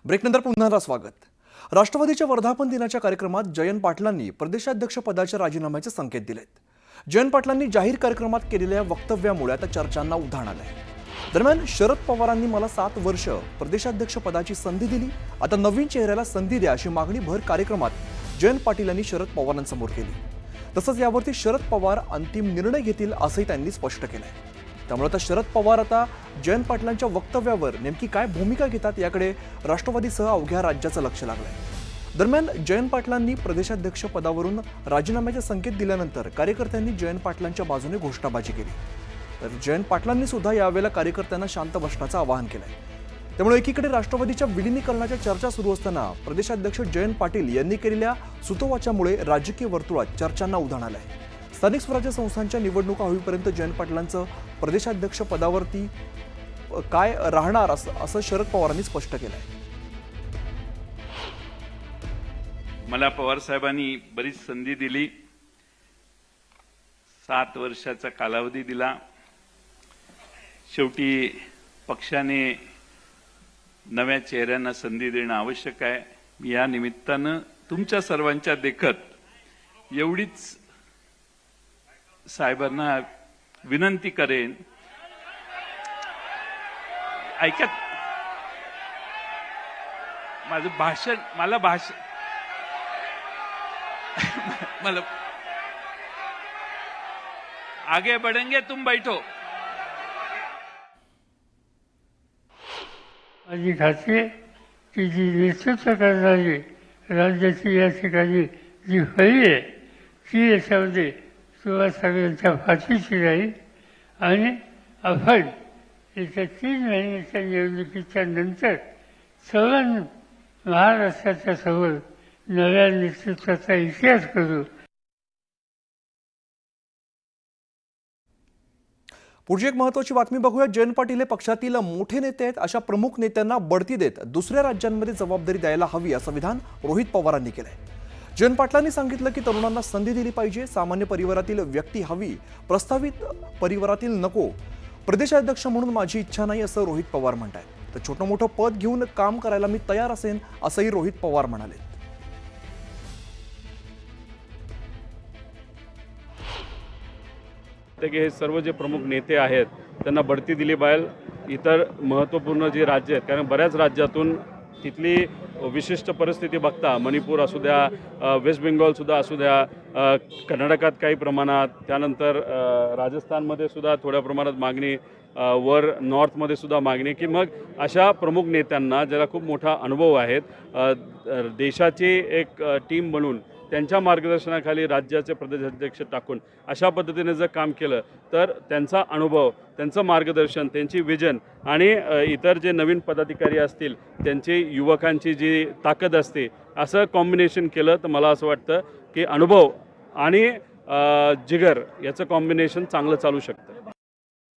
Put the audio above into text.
ब्रेकनंतर पुन्हा स्वागत. राष्ट्रवादीच्या वर्धापन दिनाच्या कार्यक्रमात जयंत पाटलांनी प्रदेशाध्यक्ष पदाच्या राजीनाम्याचे संकेत दिलेत. जयंत पाटलांनी जाहीर कार्यक्रमात केलेल्या वक्तव्यामुळे आता चर्चांना उधाण आलंय. दरम्यान शरद पवारांनी मला 7 वर्ष प्रदेशाध्यक्ष पदाची संधी दिली, आता नवीन चेहऱ्याला संधी द्या अशी मागणी भर कार्यक्रमात जयंत पाटील यांनी शरद पवारांसमोर केली. तसंच यावरती शरद पवार अंतिम निर्णय घेतील असंही त्यांनी स्पष्ट केलंय. त्यामुळे आता शरद पवार आता जयंत पाटलांच्या वक्तव्यावर नेमकी काय भूमिका घेतात याकडे राष्ट्रवादीसह अवघ्या राज्याचं लक्ष लागलंय. दरम्यान जयंत पाटलांनी प्रदेशाध्यक्ष पदावरून राजीनाम्याचे संकेत दिल्यानंतर कार्यकर्त्यांनी जयंत पाटलांच्या बाजूने घोषणाबाजी केली. तर जयंत पाटलांनी सुद्धा यावेळेला कार्यकर्त्यांना शांत बसण्याचं आवाहन केलंय. त्यामुळे एकीकडे राष्ट्रवादीच्या विलिनीकरणाच्या चर्चा सुरू असताना प्रदेशाध्यक्ष जयंत पाटील यांनी केलेल्या सुतोवाचामुळे राजकीय वर्तुळात चर्चांना उधाण आलंय. स्थानिक स्वराज्य संस्थांच्या निवडणुका होईपर्यंत जयंत पाटलांचं प्रदेशाध्यक्ष पदावरती काय राहणार असं शरद पवारांनी स्पष्ट केलंय. मला पवार साहेबांनी बरीच संधी दिली, 7 वर्षाचा कालावधी दिला. शेवटी पक्षाने नव्या चेहऱ्यांना संधी देणं आवश्यक आहे. मी या निमित्तानं तुमच्या सर्वांच्या देखत एवढीच साहेबांना विनंती करेन. ऐका, माझं भाषण मला आगे बढ़ेंगे, तुम बैठो. माझी खात्री आहे की जी नेतृत्व करणारी राज्याची या ठिकाणी जी फळी आहे ती याच्यामध्ये सुरुवात सगळ्यांच्या फाशीची राहील आणि आपण येत्या 3 महिन्याच्या निवडणुकीच्या नंतर सर्वांनी महाराष्ट्राच्या समोर नव्या नेतृत्वाचा इतिहास करू. पुढची एक महत्त्वाची बातमी बघूया. जयंत पाटील हे पक्षातील मोठे नेते आहेत. अशा प्रमुख नेत्यांना बढती देत दुसऱ्या राज्यांमध्ये जबाबदारी द्यायला हवी असं विधान रोहित पवारांनी केलंय. जयंत पाटलांनी सांगितलं की तरुणांना संधी दिली पाहिजे, सामान्य परिवारातील व्यक्ती हवी, प्रस्तावित परिवारातील नको. प्रदेशाध्यक्ष म्हणून माझी इच्छा नाही असं रोहित पवार म्हणतायत. तर छोटं मोठं पद घेऊन काम करायला मी तयार असेन असंही रोहित पवार म्हणाले. हे सर्व जे प्रमुख नेते आहेत त्यांना बढती दिली पाहिजे. इतर महत्त्वपूर्ण जे राज्य आहेत, कारण बऱ्याच राज्यातून तिथली विशिष्ट परिस्थिती बघता, मणिपूर असू द्या, वेस्ट बेंगॉलसुद्धा असू द्या, कर्नाटकात काही प्रमाणात, त्यानंतर राजस्थानमध्ये सुद्धा थोड्या प्रमाणात मागणी, वर नॉर्थमध्ये सुद्धा मागणी, की मग अशा प्रमुख नेत्यांना ज्याला खूप मोठा अनुभव आहेत, देशाची एक टीम बनवून त्यांच्या मार्गदर्शनाखाली राज्याचे प्रदेशाध्यक्ष टाकून अशा पद्धतीने जर काम केलं तर त्यांचा अनुभव, त्यांचं मार्गदर्शन, त्यांची विजन आणि इतर जे नवीन पदाधिकारी असतील त्यांची युवकांची जी ताकद असते असं कॉम्बिनेशन केलं तर मला असं वाटतं की अनुभव आणि जिगर याचं कॉम्बिनेशन चांगलं चालू शकतं.